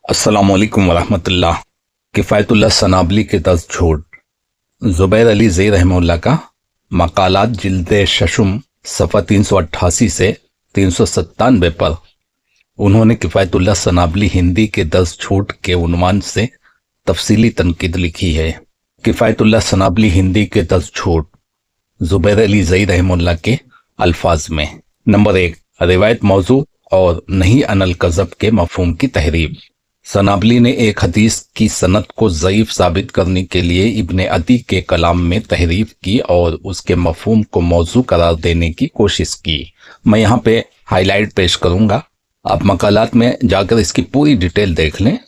अस्सलामु अलैकुम वरहमतुल्लाह। किफ़ायतुल्लाह सनाबली के दस झूठ। ज़ुबैर अली ज़ई रहमहुल्लाह का मकालात जिल्द शशुम सफ़ा 388 से 397 पर उन्होंने किफ़ायतुल्लाह सनाबली हिंदी के 10 झूठ के उन्वान से तफसीली तनकीद लिखी है। किफ़ायतुल्लाह सनाबली हिंदी के 10 झूठ ज़ुबैर अली ज़ई रहमहुल्लाह के अल्फाज में। नंबर 1, रिवायत मौजू और नहीं अनल कज़ब के मफ़हूम की तहरीब। सनाबली ने एक हदीस की सनद को ज़ईफ साबित करने के लिए इब्ने अदी के कलाम में तहरीफ की और उसके मफहूम को मौजू करार देने की कोशिश की। मैं यहाँ पे हाईलाइट पेश करूँगा, आप मकालात में जाकर इसकी पूरी डिटेल देख लें,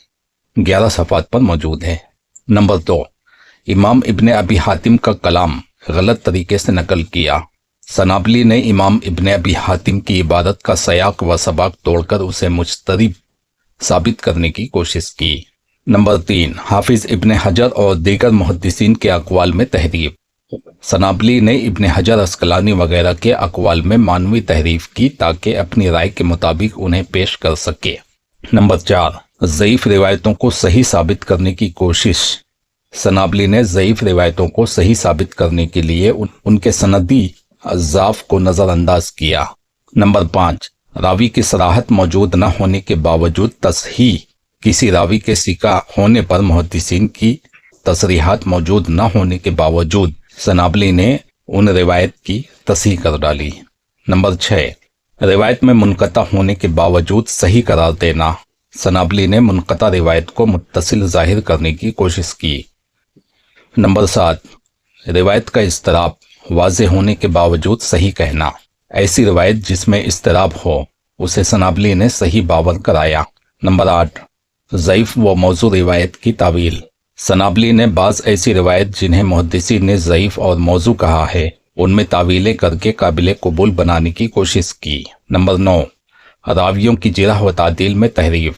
11 सफ़ात पर मौजूद है। नंबर 2, इमाम इब्ने अबी हातिम का कलाम गलत तरीके से नकल किया। सनाबली ने इमाम इब्ने अबी हातिम की इबारत का सयाक व सबाक तोड़कर उसे मुस्तरिब साबित करने की कोशिश की। नंबर 3, हाफिज इब्ने हजर और दीगर मुहद्दिसीन के अक़वाल में तहरीफ। सनाबली ने इब्ने हजर अस्कलानी वगैरह के अक़वाल में मानवी तहरीफ की ताकि अपनी राय के मुताबिक उन्हें पेश कर सके। नंबर 4, ज़ईफ़ रिवायतों को सही साबित करने की कोशिश। सनाबली ने ज़ईफ़ रिवायतों को सही साबित करने के लिए उनके सनदी अज़ाफ़ को नज़रअंदाज किया। नंबर 5, रावी की सराहत मौजूद न होने के बावजूद तसहीह। किसी रावी के सिका होने पर मुहद्दिसीन की तसरीहात मौजूद न होने के बावजूद सनाबली ने उन रिवायत की तसहीह कर डाली। नंबर 6, रिवायत में मुनक़ता होने के बावजूद सही करार देना। सनाबली ने मुनक़ता रिवायत को मुत्तसिल ज़ाहिर करने की कोशिश की। नंबर 7, रिवायत का इस्तराब वाज़े होने के बावजूद सही कहना। ऐसी रिवायत जिसमें इस्तराब हो उसे सनाबली ने सही बावर कराया। नंबर 8, ज़ईफ़ व मौजू रिवायत की तावील। सनाबली ने बाज़ ऐसी रिवायत जिन्हें मुहद्दिसीन ने ज़ईफ़ और मौजू कहा है उनमें तावीलें करके काबिल कबूल बनाने की कोशिश की। नंबर 9, रावियों की जिरह व तादील में तहरीफ।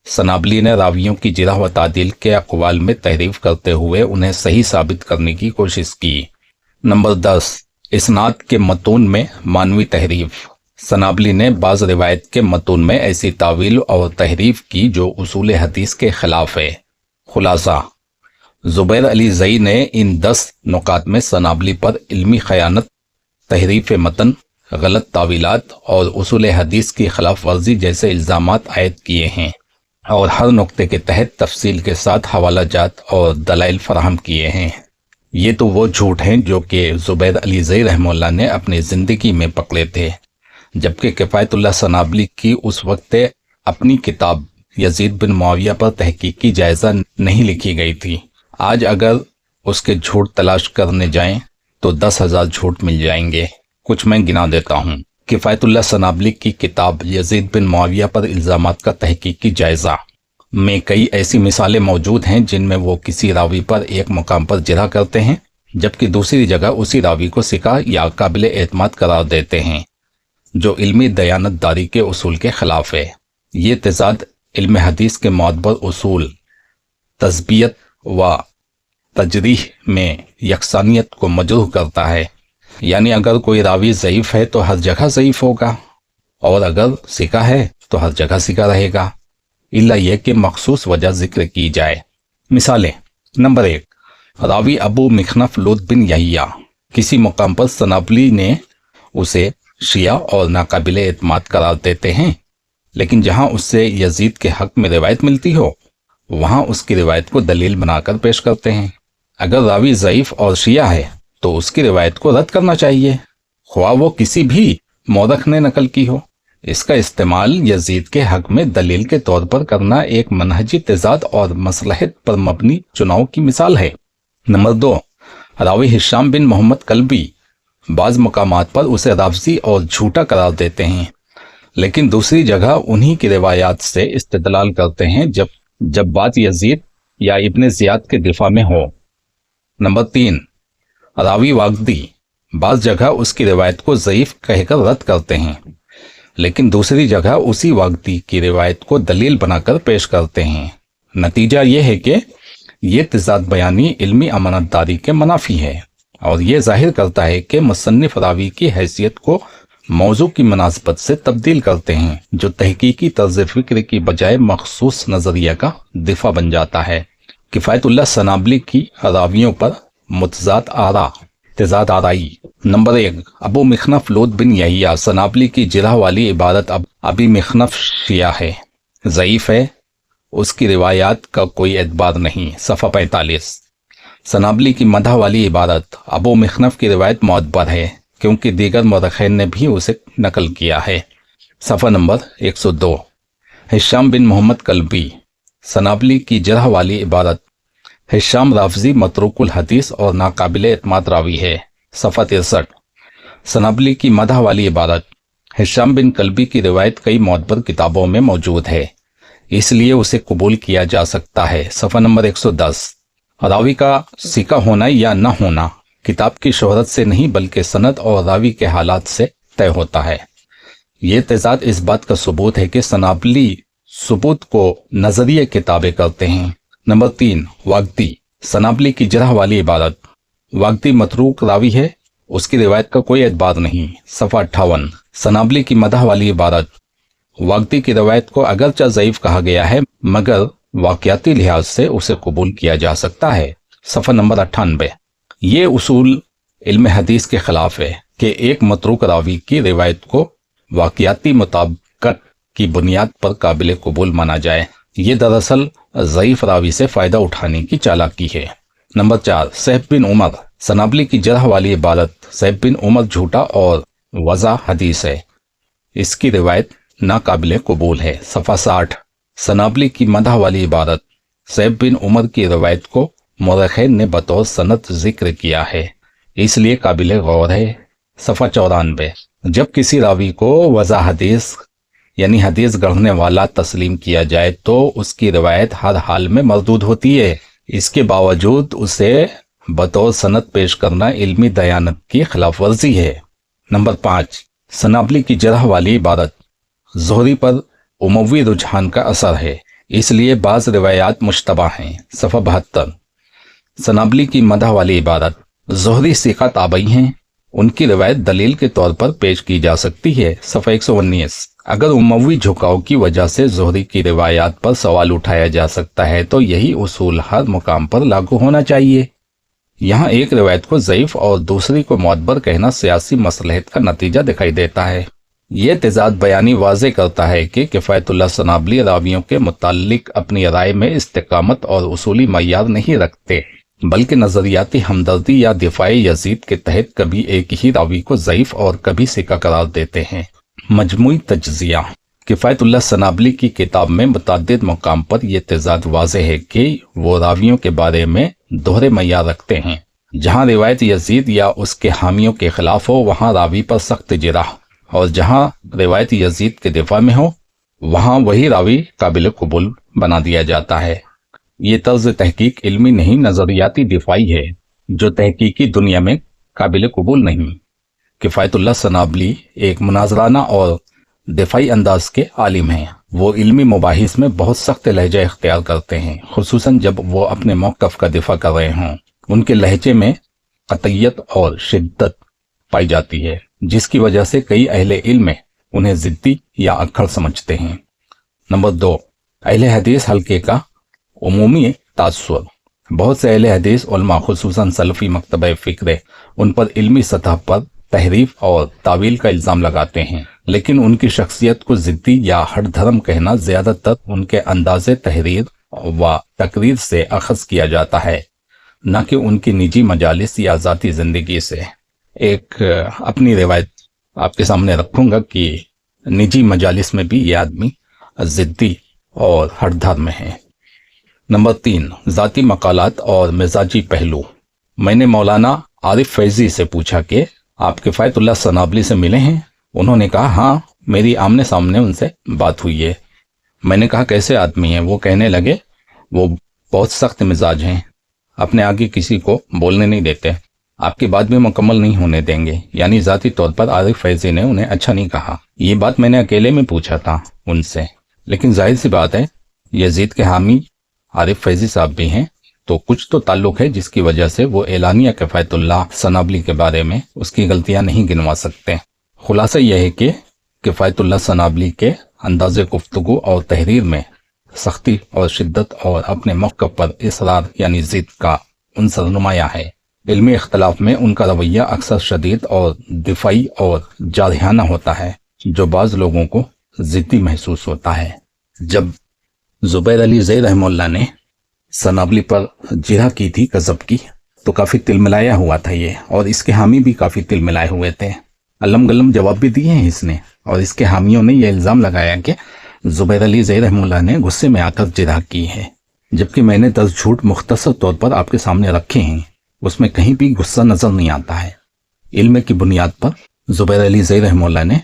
सनाबली ने रावियों की जिरह व तादील के अक़वाल में तहरीफ करते हुए उन्हें सही साबित करने की कोशिश की। नंबर 10, इस्नाद के मतून में मानवी तहरीफ। सनाबली ने बाज़ रिवायत के मतून में ऐसी तावील और तहरीफ की जो उसूल हदीस के खिलाफ है। खुलासा, ज़ुबैर अली ज़ई ने इन 10 नुकात में सनाबली पर इल्मी खयानत, तहरीफ मतन, गलत तावीलात और उसूल हदीस की खिलाफ वर्जी जैसे इल्ज़ामात आयद किए हैं और हर नुक्ते के तहत तफसील के साथ हवाला जात और दलाइल फराहम किए हैं। ये तो वो झूठ हैं जो कि ज़ुबैर अली ज़ई रहमहुल्लाह ने अपनी ज़िंदगी में पकड़े थे, जबकि किफ़ायतुल्लाह सनाबली की उस वक्त अपनी किताब यज़ीद बिन मुआविया पर तहकीकी जायज़ा नहीं लिखी गई थी। आज अगर उसके झूठ तलाश करने जाएं तो 10,000 झूठ मिल जाएंगे। कुछ मैं गिना देता हूँ। किफ़ायतुल्लाह सनाबली की किताब यज़ीद बिन मुआविया पर इल्ज़ामात का तहकीकी जायज़ा में कई ऐसी मिसालें मौजूद हैं जिनमें वो किसी रावी पर एक मुकाम पर जिरह करते हैं जबकि दूसरी जगह उसी रावी को सिका या काबिल एतमाद करार देते हैं, जो इल्मी दयानतदारी के उसूल के खिलाफ है। ये तेजाद इल्म हदीस के मोतबर उसूल तज़बियत व तजरीह में यकसानियत को मजरूह करता है। यानी अगर कोई रावी ज़ईफ़ है तो हर जगह ज़ईफ़ होगा और अगर सिका है तो हर जगह सिका रहेगा, इल्ला यह कि मखसूस वजह जिक्र की जाए। मिसालें। नंबर 1, रावी अबू मिखनफ लूत बिन यहिया। किसी मुकाम पर सनाबली ने उसे शिया और नाकाबिल एतमाद करार देते हैं, लेकिन जहां उससे यजीद के हक में रिवायत मिलती हो वहां उसकी रिवायत को दलील बनाकर पेश करते हैं। अगर रावी ज़ईफ़ और शिया है तो उसकी रिवायत को रद्द करना चाहिए, ख्वाह वो किसी भी मौरख ने नकल की हो। इसका इस्तेमाल यजीद के हक में दलील के तौर पर करना एक मनहजी तेजाद और मसलहत पर मबनी चुनाव की मिसाल है। नंबर 2, रावी हिशाम बिन मोहम्मद कल्बी। बाज़ मकामात पर उसे राफजी और झूठा करार देते हैं, लेकिन दूसरी जगह उन्हीं की रिवायात से इस्तेदलाल करते हैं जब बात यजीद या इब्ने ज़ियाद के दिफा में हो। नंबर 3, रावी वागदी। बाज़ जगह उसकी रिवायत को ज़ईफ़ कहकर रद्द करते हैं, लेकिन दूसरी जगह उसी वागदी की रिवायत को दलील बनाकर पेश करते हैं। नतीजा यह है कि ये तेजाद बयानी इल्मी अमानतदारी के मुनाफी है और ये जाहिर करता है कि मुसन्निफ रावी की हैसियत को मौजू की मुनासबत से तब्दील करते हैं, जो तहकीकी तर्ज फिक्र की बजाय मखसूस नजरिया का दिफा बन जाता है। किफ़ायतुल्लाह सनाबली की रावियों पर तेजाद आराई। नंबर 1, अबू मिखनफ लोद बिन यहिया। सनाबली की जिरह वाली इबारत अबी मिखनफ शिया है, ज़ईफ है, उसकी रिवायात का कोई एतबार नहीं। सफ़ा 45। सनाबली की मदह वाली इबारत अबू मिखनफ की रिवायत मोतबर है, क्योंकि दीगर मुरखैन ने भी उसे नकल किया है। सफ़ा नंबर 102। हिशाम बिन मोहम्मद कल्बी। सनाबली की जरह वाली इबारत हिशाम राफजी मतरूकुल हदीस और नाकाबिल एतमाद रावी है। सफ़ा 63। सनाबली की मदह वाली इबारत हिशाम बिन कल्बी की रिवायत कई मोतबर किताबों में मौजूद है, इसलिए उसे कबूल किया जा सकता है। सफ़ा नंबर 110। रावी का सिका होना या न होना किताब की शोहरत से नहीं बल्कि सनद और रावी के हालात से तय होता है। ये तेजाद इस बात का सबूत है कि सनाबली सबूत को नजरिए किताबें करते हैं। नंबर 3, वागदी। सनाबली की जरह वाली इबारत वागदी मतरूक रावी है, उसकी रिवायत का कोई एतबार नहीं। सफ़ा 58। सनाबली की मदह वाली इबारत वागदी की रिवायत को अगरचा ज़ईफ कहा गया है, मगर वाक़याती लिहाज से उसे कबूल किया जा सकता है। सफ़ा नंबर 98। ये उसूल इल्म हदीस के खिलाफ है कि एक मतरूक रावी की रिवायत को वाक़याती मुताबिकत की बुनियाद पर काबिल कबूल माना जाए। ये दरअसल ज़ईफ रावी से फ़ायदा उठाने की चालाकी है। नंबर 4, सहब बिन उमर। सनाबली की जरह वाली इबारत सहब बिन उमर झूठा और वज़ा हदीस है, इसकी रिवायत नाकाबिल कबूल है। सफ़ा 60। सनाबली की मदह वाली इबारत सहब बिन उमर की रिवायत को मुरखैन ने बतौर सनद जिक्र किया है, इसलिए काबिल गौर है। सफ़ा 94। जब किसी रावी को वज़ा हदीस यानी हदीस गढ़ने वाला तस्लीम किया जाए तो उसकी रिवायत हर हाल में मरदूद होती है। इसके बावजूद उसे बतौर सनद पेश करना इल्मी दयानत की खिलाफ वर्जी है। नंबर 5, सनाबली की जरह वाली इबारत ज़ोहरी पर उमवी रुझान का असर है, इसलिए बाज़ रिवायात मुश्तबा हैं। सफ़ा 72। सनाबली की मदह वाली इबारत ज़ोहरी सिका ताबई हैं, उनकी रिवायत दलील के तौर पर पेश की जा सकती है। सफ़ा 119। अगर उमवी झुकाव की वजह से ज़ोहरी की रिवायात पर सवाल उठाया जा सकता है तो यही उसूल हर मुकाम पर लागू होना चाहिए। यहाँ एक रिवायत को ज़ईफ और दूसरी को मोतबर कहना सियासी मसलहत का नतीजा दिखाई देता है। ये तेजाद बयानी वाज़े करता है कि किफ़ायतुल्लाह सनाबली रावियों के मुताल्लिक अपनी राय में इस्तिकामत और उसूली मय्यार नहीं रखते, बल्कि नजरियाती हमदर्दी या दिफाई यजीद के तहत कभी एक ही रावी को ज़ईफ और कभी सिका करार देते हैं। मजमूई तज्ज़िया। किफ़ायतुल्लाह सनाबली की किताब में मुतअद्दिद मकाम पर यह तेजाद वाज़े है कि वो रावियों के बारे में दोहरे मय्यार रखते हैं। जहाँ रिवायत यजीद या उसके हामियों के खिलाफ हो वहाँ रावी पर सख्त जिराह, और जहाँ रिवायत यजीद के दिफा में हो वहाँ वही रावी काबिल कबूल बना दिया जाता है। ये तर्ज तहकीक इल्मी नहीं नजरियाती दिफाई है, जो तहकीकी दुनिया में काबिल कबूल नहीं। किफ़ायतुल्लाह सनाबली एक मुनाजराना और दिफाई अंदाज के आलिम हैं। वो इल्मी मुबाहिस में बहुत सख्त लहजा इख्तियार करते हैं, खुसूसन जब वो अपने मौक़िफ़ का दिफा कर रहे हों। उनके लहजे में क़तइयत और शिद्दत पाई जाती है, जिसकी वजह से कई अहले इल्म उन्हें ज़िद्दी या अक्खड़ समझते हैं। नंबर 2, अहले हदीस हल्के का उमूमी तासुर। बहुत से अहले हदीस उलमा खुसूसन सलफ़ी मकतबा फ़िक्र उन पर इल्मी सतह पर तहरीफ और तावील का इल्ज़ाम लगाते हैं, लेकिन उनकी शख्सियत को ज़िद्दी या हट धर्म कहना ज़्यादातर उनके अंदाज़े तहरीर व तकरीर से अखज़ किया जाता है, न कि उनकी निजी मजालिस या ज़ाती ज़िंदगी से। एक अपनी रिवायत आपके सामने रखूँगा कि निजी मजालिस में भी ये आदमी ज़िद्दी और हट धर्म है। नंबर 3, ज़ाती मकालात और मिजाजी पहलू। मैंने मौलाना आरिफ फैज़ी से पूछा कि आप किफ़ायतुल्लाह सनाबली से मिले हैं? उन्होंने कहा हाँ, मेरी आमने सामने उनसे बात हुई है। मैंने कहा कैसे आदमी हैं? वो कहने लगे वो बहुत सख्त मिजाज हैं, अपने आगे किसी को बोलने नहीं देते, आपकी बात भी मुकम्मल नहीं होने देंगे। यानी ज़ाती तौर पर आरिफ फैज़ी ने उन्हें अच्छा नहीं कहा। ये बात मैंने अकेले में पूछा था उनसे, लेकिन जाहिर सी बात है यजीद के हामी आरिफ फैज़ी साहब भी हैं, तो कुछ तो ताल्लुक है जिसकी वजह से वो एलानिया किफ़ायतुल्लाह सनाबली के बारे में उसकी गलतियां नहीं गिनवा सकते। खुलासा यह है कि किफ़ायतुल्लाह सनाबली के अंदाज़ गुफ्तगू और तहरीर में सख्ती और शिद्दत और अपने मौक़िफ़ पर इसरार यानी ज़िद का उनसर नुमाया है। इल्मी इख्तलाफ में उनका रवैया अक्सर शदीद और दिफाई और जारहाना होता है, जो बाज़ लोगों को ज़िद्दी महसूस होता है। जब ज़ुबैर अली ज़ई रहमतुल्लाह ने सनाबली पर जिरह की थी गज़ब की, तो काफ़ी तिलमिलाया हुआ था ये, और इसके हामी भी काफ़ी तिलमिलाए हुए थे। अलम गलम जवाब भी दिए हैं इसने, और इसके हामियों ने यह इल्ज़ाम लगाया कि ज़ुबैर अली ज़ई रहमतुल्लाह ने गुस्से में आकर जिरह की है, जबकि मैंने 10 झूठ मुख्तसर तौर पर आपके सामने रखे हैं, उसमें कहीं भी गुस्सा नज़र नहीं आता है। इल्म की बुनियाद पर ज़ुबैर अली ज़ई रहमतुल्लाह ने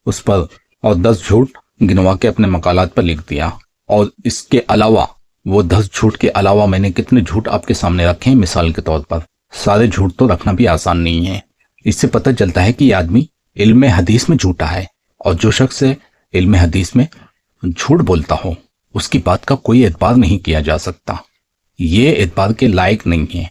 उस पर और 10 झूठ गिनवा के अपने मकालात पर लिख दिया, और इसके अलावा वो 10 झूठ के अलावा मैंने कितने झूठ आपके सामने रखे हैं। मिसाल के तौर पर सारे झूठ तो रखना भी आसान नहीं है। इससे पता चलता है कि ये आदमी इल्म हदीस में झूठा है, और जो शख्स इल्म हदीस में झूठ बोलता हो उसकी बात का कोई एतबार नहीं किया जा सकता। ये एतबार के लायक नहीं है।